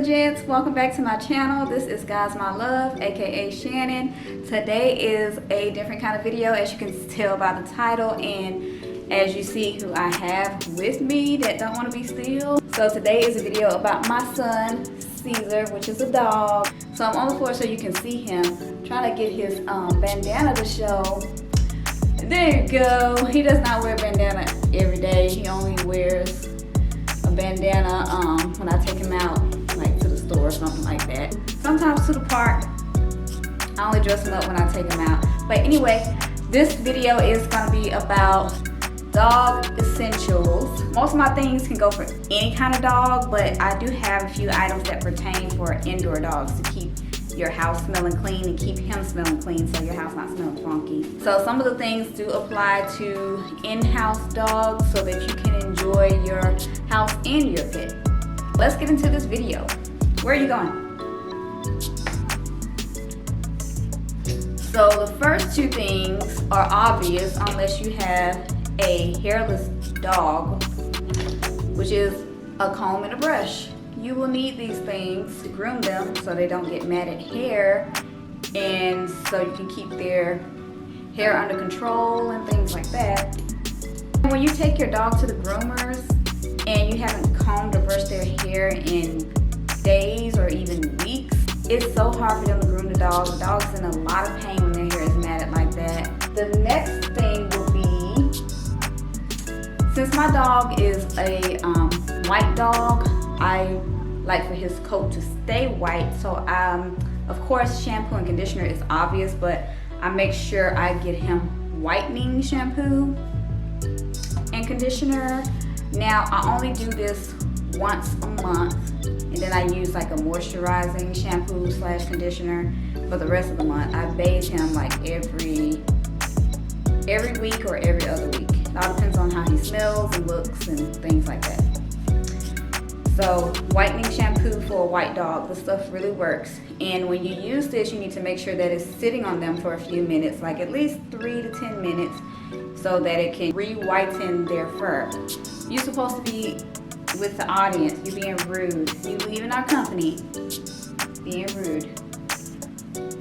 Gents, welcome back to my channel. This is Guys My Love, aka Shannon. Today is a different kind of video, as you can tell by the title and as you see who I have with me that don't want to be still. So today is a video about my son Caesar, which is a dog. So I'm on the floor so you can see him. I'm trying to get his bandana to show. There you go. He does not wear a bandana every day. He only wears a bandana when I take him out, like to the store or something like that. Sometimes to the park. I only dress him up when I take him out. But anyway, this video is gonna be about dog essentials. Most of my things can go for any kind of dog, but I do have a few items that pertain for indoor dogs to keep your house smelling clean and keep him smelling clean so your house not smelling funky. So some of the things do apply to in-house dogs so that you can enjoy your house and your pet. Let's get into this video. Where are you going? So the first two things are obvious unless you have a hairless dog, which is a comb and a brush. You will need these things to groom them so they don't get matted hair and so you can keep their hair under control and things like that. When you take your dog to the groomers and you haven't combed or brushed their hair in days or even weeks, it's so hard for them to groom the dog. The dog's in a lot of pain when their hair is matted like that. The next thing will be, since my dog is a white dog, I like for his coat to stay white, so of course shampoo and conditioner is obvious, but I make sure I get him whitening shampoo and conditioner. Now I only do this once a month, and then I use like a moisturizing shampoo / conditioner for the rest of the month. I bathe him like every week or every other week. It all depends on how he smells and looks and things like that. So whitening shampoo for a white dog, the stuff really works. And when you use this, you need to make sure that it's sitting on them for a few minutes, like at least 3 to 10 minutes, so that it can re-whiten their fur. You're supposed to be with the audience. You're being rude. You leaving our company, being rude.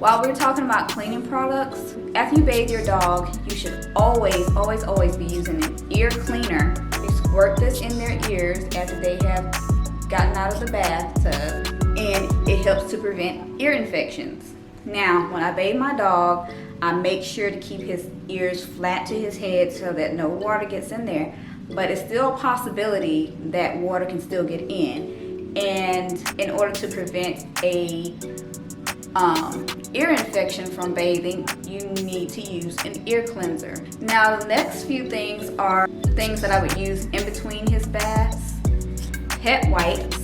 While we're talking about cleaning products, after you bathe your dog, you should always be using an ear cleaner. You squirt this in their ears after they have gotten out of the bathtub, and it helps to prevent ear infections. Now, when I bathe my dog, I make sure to keep his ears flat to his head so that no water gets in there, but it's still a possibility that water can still get in. And in order to prevent a ear infection from bathing, you need to use an ear cleanser. Now, the next few things are things that I would use in between his baths. Pet wipes.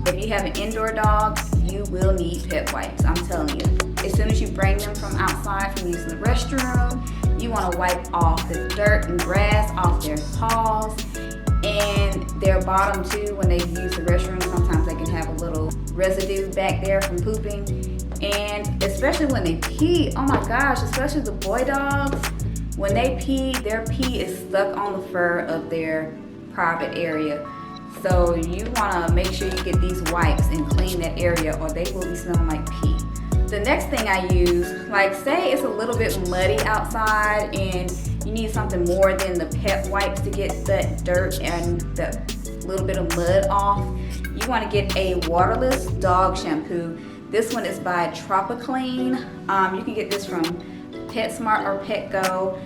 If you have an indoor dog, you will need pet wipes, I'm telling you. As soon as you bring them from outside from using the restroom, you want to wipe off the dirt and grass off their paws and their bottom too. When they've used the restroom, sometimes they can have a little residue back there from pooping. And especially when they pee, oh my gosh, especially the boy dogs, when they pee, their pee is stuck on the fur of their private area. So you want to make sure you get these wipes and clean that area, or they will be smelling like pee. The next thing I use, like say it's a little bit muddy outside and you need something more than the pet wipes to get that dirt and the little bit of mud off, you want to get a waterless dog shampoo. This one is by Tropiclean. You can get this from Petsmart or Petco.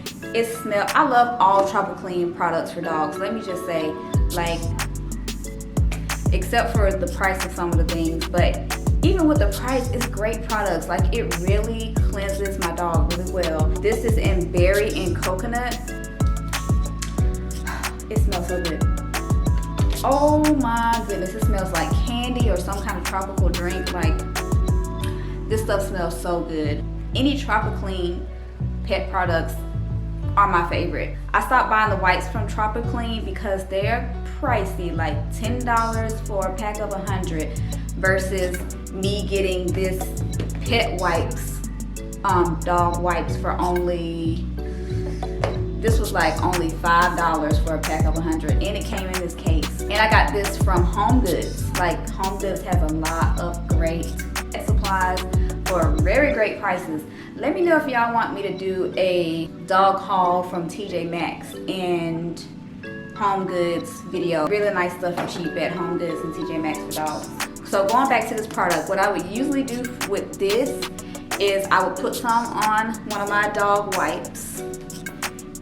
I love all Tropiclean products for dogs. Let me just say, like, except for the price of some of the things, but even with the price, it's great products. Like, it really cleanses my dog really well. This is in berry and coconut. It smells so good. Oh my goodness, it smells like candy or some kind of tropical drink. Like, this stuff smells so good. Any Tropiclean pet products are my favorite. I stopped buying the wipes from Tropiclean because they're pricey, like $10 for a pack of 100 versus me getting this pet wipes, dog wipes for only This was like only $5 for a pack of 100, and it came in this case. And I got this from Homegoods. Like, Homegoods has a lot of great pet supplies for very great prices. Let me know if y'all want me to do a dog haul from TJ Maxx and Homegoods video. Really nice stuff for cheap at Homegoods and TJ Maxx for dogs. So going back to this product, what I would usually do with this is I would put some on one of my dog wipes,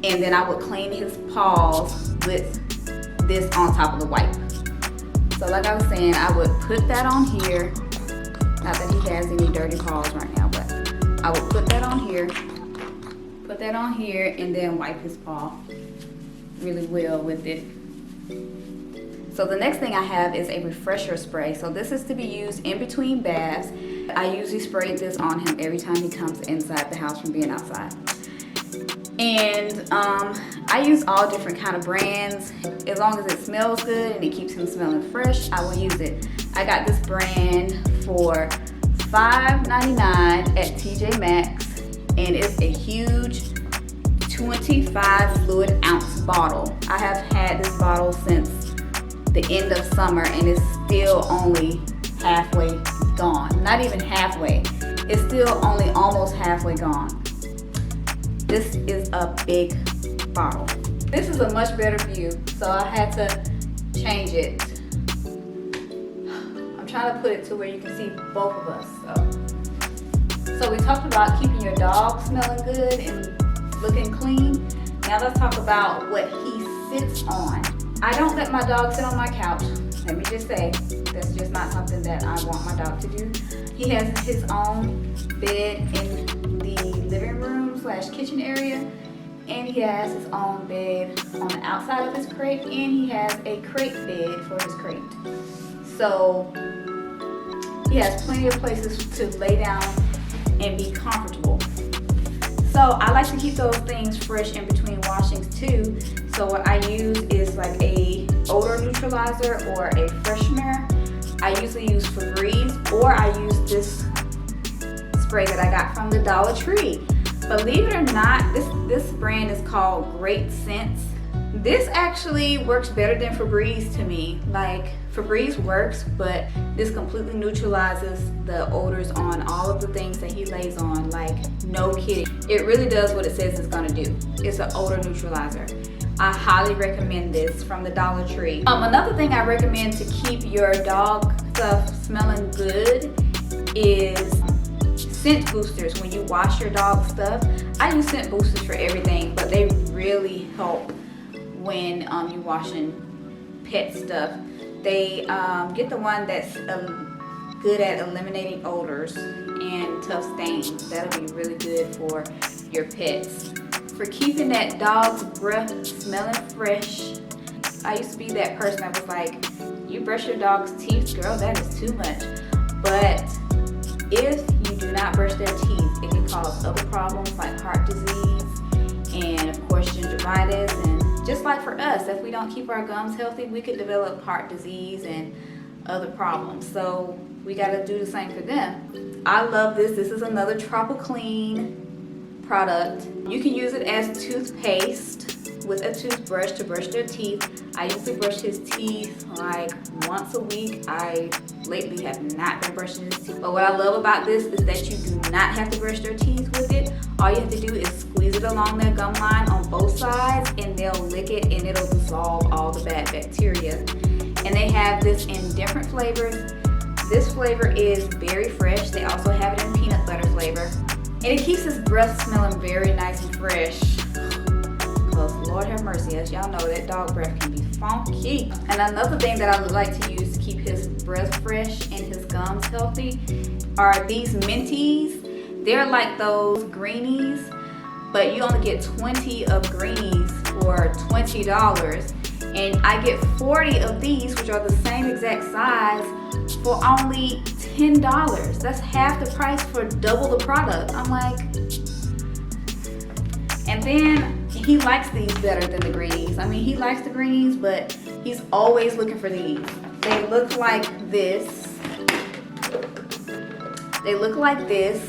and then I would clean his paws with this on top of the wipe. So like I was saying, I would put that on here. Not that he has any dirty paws right now, but I would put that on here, and then wipe his paw really well with it. So the next thing I have is a refresher spray. So this is to be used in between baths. I usually spray this on him every time he comes inside the house from being outside. And I use all different kind of brands. As long as it smells good and it keeps him smelling fresh, I will use it. I got this brand for $5.99 at TJ Maxx, and it's a huge 25 fluid ounce bottle. I have had this bottle since the end of summer, and it's still only halfway gone. Not even halfway. It's still only almost halfway gone. This is a big bottle. This is a much better view, so I had to change it. I'm trying to put it to where you can see both of us. So we talked about keeping your dog smelling good and looking clean. Now let's talk about what he sits on. I don't let my dog sit on my couch. Let me just say, that's just not something that I want my dog to do. He has his own bed in the living room / kitchen area, and he has his own bed on the outside of his crate, and he has a crate bed for his crate. So he has plenty of places to lay down and be comfortable. So I like to keep those things fresh in between washings too. So what I use is like a odor neutralizer or a freshener. I usually use Febreze, or I use this spray that I got from the Dollar Tree. Believe it or not, this brand is called Great Scents. This actually works better than Febreze to me. Like, Febreze works, but this completely neutralizes the odors on all of the things that he lays on. Like, no kidding. It really does what it says it's gonna do. It's an odor neutralizer. I highly recommend this from the Dollar Tree. Another thing I recommend to keep your dog stuff smelling good is scent boosters. When you wash your dog stuff, I use scent boosters for everything, but they really help when you're washing pet stuff. They get the one that's good at eliminating odors and tough stains. That'll be really good for your pets. For keeping that dog's breath smelling fresh, I used to be that person that was like, you brush your dog's teeth, girl, that is too much. But if you do not brush their teeth, it can cause other problems like heart disease and of course gingivitis. And just like for us, if we don't keep our gums healthy, we could develop heart disease and other problems. So we got to do the same for them. I love this. This is another Tropiclean product. You can use it as toothpaste with a toothbrush to brush their teeth. I usually brush his teeth like once a week. I lately have not been brushing his teeth. But what I love about this is that you do not have to brush their teeth with it. All you have to do is squeeze it along their gum line on both sides, and they'll lick it and it'll dissolve all the bad bacteria. And they have this in different flavors. This flavor is berry fresh. They also have it in peanut butter flavor. And it keeps his breath smelling very nice and fresh. Because Lord have mercy, as y'all know, that dog breath can be funky. And another thing that I would like to use to keep his breath fresh and his gums healthy are these Minties. They're like those greenies, but you only get 20 of greenies for $20. And I get 40 of these, which are the same exact size, for only $10. That's half the price for double the product. I'm like, and then he likes these better than the greenies. I mean, he likes the greenies, but he's always looking for these. They look like this. They look like this.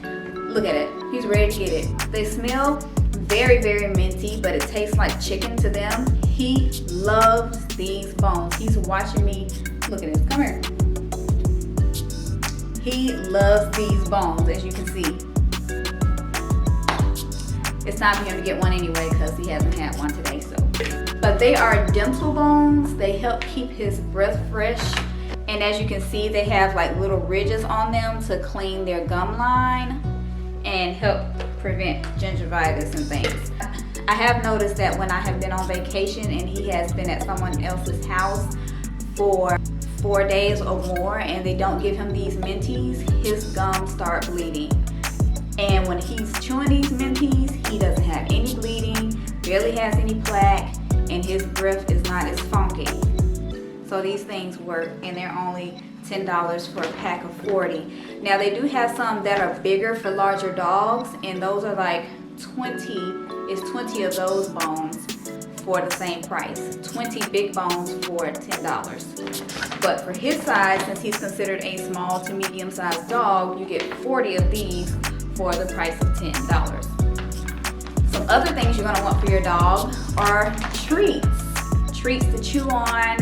Look at it. He's ready to get it. They smell very, very minty, but it tastes like chicken to them. He loves these bones. He's watching me. Look at this. Come here. He loves these bones, as you can see. It's time for him to get one anyway because he hasn't had one today. But they are dental bones. They help keep his breath fresh. And as you can see, they have like little ridges on them to clean their gum line and help prevent gingivitis and things. I have noticed that when I have been on vacation and he has been at someone else's house for 4 days or more and they don't give him these Minties, his gums start bleeding. And when he's chewing these Minties, he doesn't have any bleeding, barely has any plaque, and his breath is not as funky. So these things work, and they're only $10 for a pack of 40. Now they do have some that are bigger for larger dogs, and those are like 20 of those bones for the same price. 20 big bones for $10. But for his size, since he's considered a small to medium sized dog, you get 40 of these for the price of $10. Some other things you're gonna want for your dog are treats. Treats to chew on.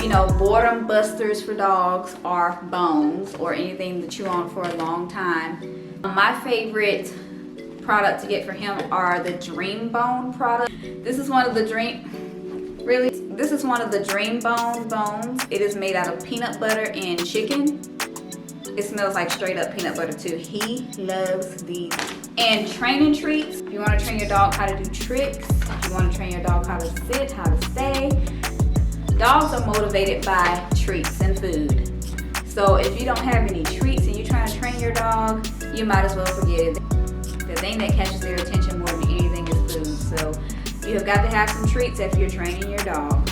You know, boredom busters for dogs are bones or anything to chew on for a long time. My favorite product to get for him are the Dreambone products. This is one of the Dreambone bones. It is made out of peanut butter and chicken. It smells like straight up peanut butter too. He loves these. And training treats. If you want to train your dog how to do tricks, if you want to train your dog how to sit, how to stay. Dogs are motivated by treats and food. So if you don't have any treats and you're trying to train your dog, you might as well forget it. The thing that catches their attention more than anything is food. So you have got to have some treats if you're training your dog.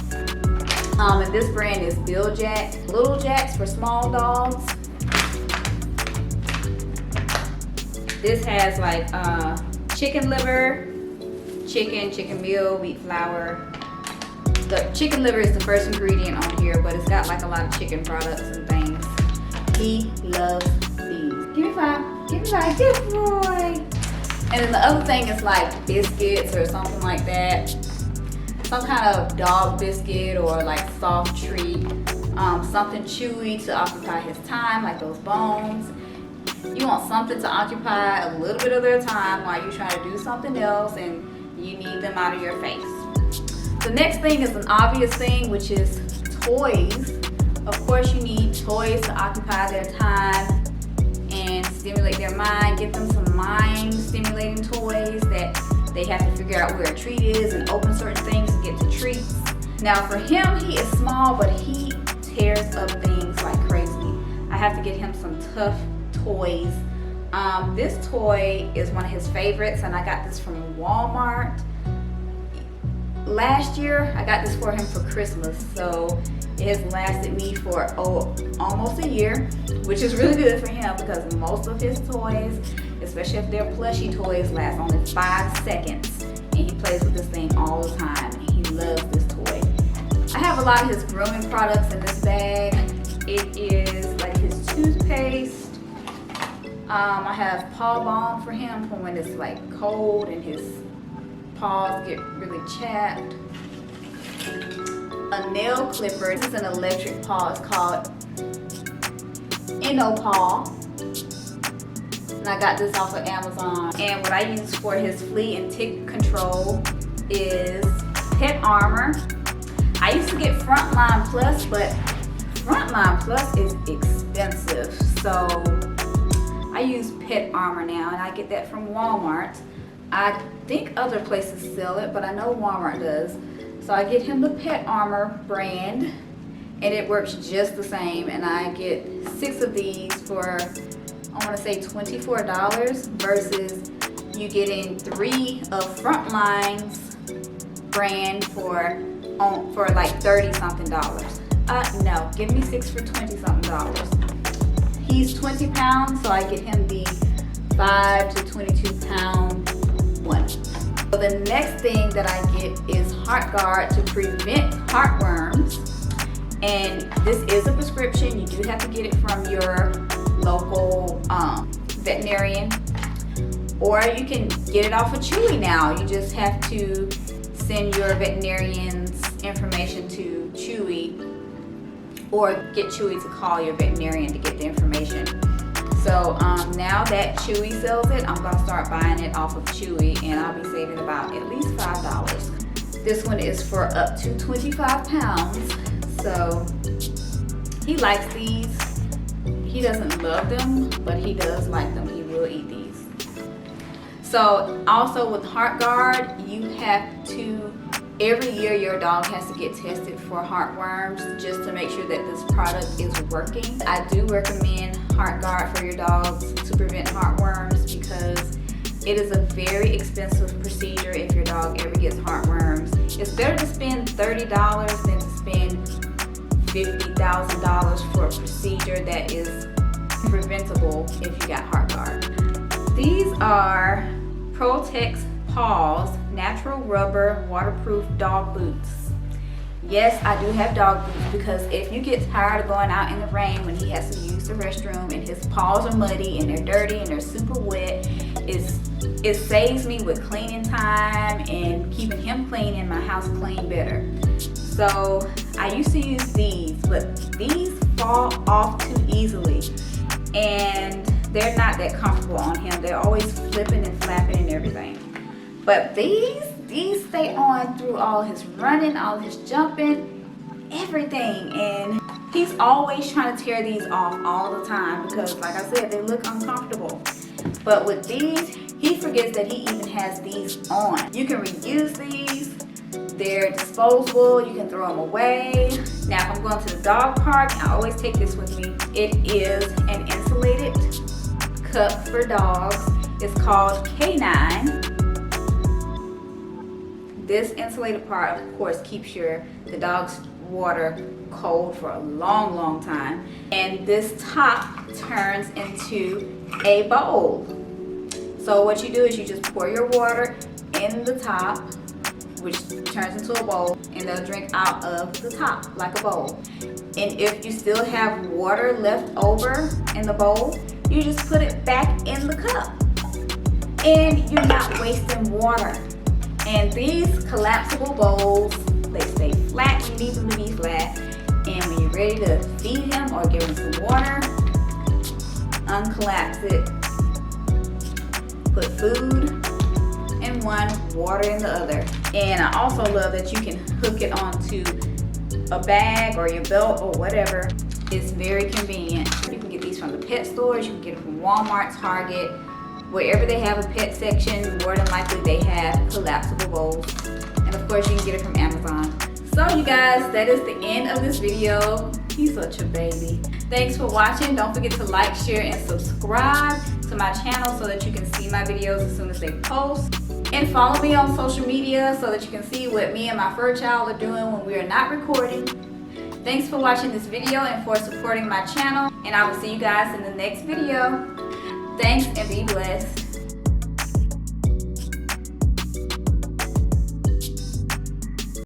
And this brand is Biljac. Little Jacs for small dogs. This has like chicken liver, chicken meal, wheat flour. The chicken liver is the first ingredient on here, but it's got like a lot of chicken products and things. He loves these. Give me five, good boy. And then the other thing is like biscuits or something like that. Some kind of dog biscuit or like soft treat. Something chewy to occupy his time, like those bones. You want something to occupy a little bit of their time while you're trying to do something else and you need them out of your face. The next thing is an obvious thing, which is toys. Of course, you need toys to occupy their time and stimulate their mind. Get them some mind-stimulating toys that they have to figure out where a treat is and open certain things to get to treats. Now for him, he is small, but he tears up things like crazy. I have to get him some tough toys. This toy is one of his favorites, and I got this from Walmart. Last year, I got this for him for Christmas, so it has lasted me for almost a year, which is really good for him because most of his toys, especially if they're plushy toys, last only 5 seconds, and he plays with this thing all the time, and he loves this toy. I have a lot of his grooming products in this bag. It is like his toothpaste. I have paw balm for him for when it's like cold and his paws get really chapped. A nail clipper. This is an electric paw. It's called Paw. And I got this off of Amazon. And what I use for his flea and tick control is Pet Armor. I used to get Frontline Plus, but Frontline Plus is expensive. So I use Pet Armor now, and I get that from Walmart. I think other places sell it, but I know Walmart does. So I get him the Pet Armor brand, and it works just the same. And I get 6 of these for, I want to say $24 versus you getting 3 of Frontline's brand for like $30-something. No, give me 6 for $20-something. He's 20 pounds, so I get him the 5 to 22 pound one. So the next thing that I get is Heart Guard to prevent heartworms. And this is a prescription. You do have to get it from your local veterinarian or you can get it off of Chewy now. You just have to send your veterinarian's information to Chewy, or get Chewy to call your veterinarian to get the information. So now that Chewy sells it, I'm gonna start buying it off of Chewy, and I'll be saving about at least $5. This one is for up to 25 pounds. So he likes these. He doesn't love them, but he does like them. He will eat these. So also with HeartGuard, you have to, every year your dog has to get tested for heartworms, just to make sure that this product is working. I do recommend HeartGuard for your dogs to prevent heartworms, because it is a very expensive procedure if your dog ever gets heartworms. It's better to spend $30 than to spend $50,000 for a procedure that is preventable if you got HeartGuard. These are Protex Paws Natural Rubber Waterproof Dog Boots. Yes, I do have dog boots, because if you get tired of going out in the rain when he has to use the restroom and his paws are muddy and they're dirty and they're super wet, it saves me with cleaning time and keeping him clean and my house clean better. So I used to use these, but these fall off too easily, and they're not that comfortable on him. They're always flipping and flapping and everything. But these stay on through all his running, all his jumping, everything. And he's always trying to tear these off all the time, because like I said, they look uncomfortable. But with these, he forgets that he even has these on. You can reuse these. They're disposable. You can throw them away. Now, if I'm going to the dog park, I always take this with me. It is an insulated cup for dogs. It's called K9. This insulated part, of course, keeps the dog's water cold for a long, long time. And this top turns into a bowl. So what you do is you just pour your water in the top, which turns into a bowl, and they'll drink out of the top like a bowl. And if you still have water left over in the bowl, you just put it back in the cup. And you're not wasting water. And these collapsible bowls, they stay flat when you need them to be flat. And when you're ready to feed him or give him some water, uncollapse it. Put food in one, water in the other. And I also love that you can hook it onto a bag or your belt or whatever. It's very convenient. You can get these from the pet stores, you can get it from Walmart, Target. Wherever they have a pet section, more than likely they have collapsible bowls. And of course you can get it from Amazon. So you guys, that is the end of this video. He's such a baby. Thanks for watching. Don't forget to like, share, and subscribe to my channel so that you can see my videos as soon as they post. And follow me on social media so that you can see what me and my fur child are doing when we are not recording. Thanks for watching this video and for supporting my channel. And I will see you guys in the next video. Thanks and be blessed.